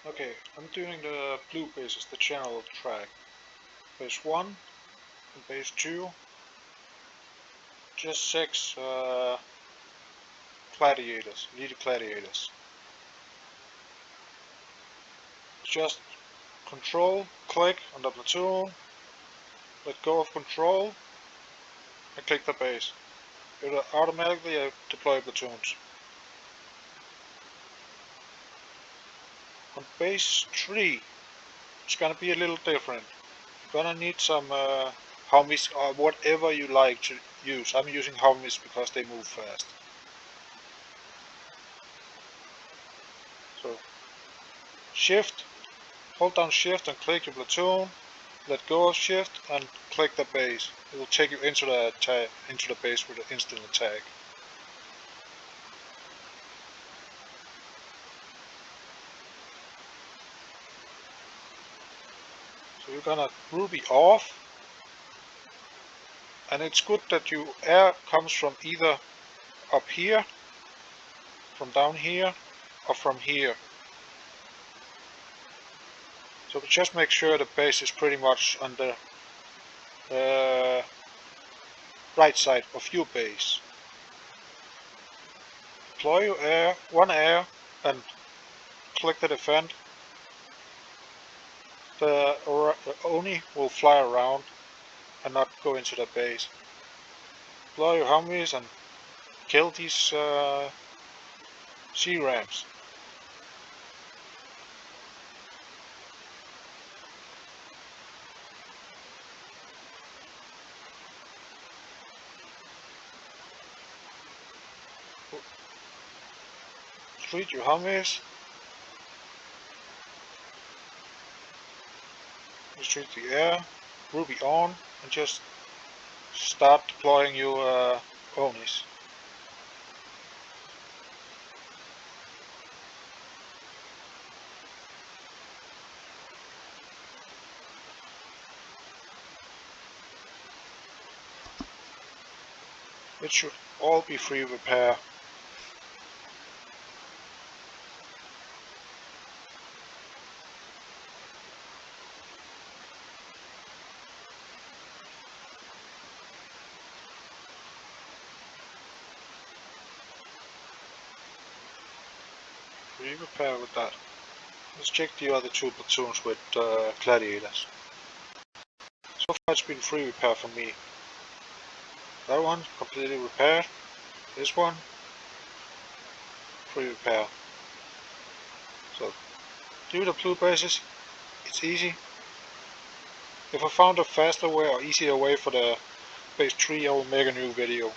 Okay, I'm doing the blue bases, the general track. Base 1 and base 2, just 6 gladiators, elite gladiators. Just control, click on the platoon, let go of control, and click the base. It will automatically deploy platoons. On base 3, it's gonna be a little different. You're gonna need some Humvees or whatever you like to use. I'm using Humvees because they move fast. So shift, hold down shift and click your platoon, let go of shift and click the base. It will take you into the base with an instant attack. So you're gonna ruby off, and it's good that your air comes from either up here, from down here, or from here. So just make sure the base is pretty much on the right side of your base. Deploy your air, one air, and click the defend. The Oni will fly around and not go into the base. Deploy your Humvees and kill these C-rams. Treat your Humvees. Retreat the air, ruby on, and just start deploying your Onis. It should all be free repair. Free repair with that. Let's check the other two platoons with gladiators. So far it's been free repair for me. That one completely repaired. This one free repair. So do the blue bases. It's easy. If I found a faster way or easier way for the base 3, I will make a new video.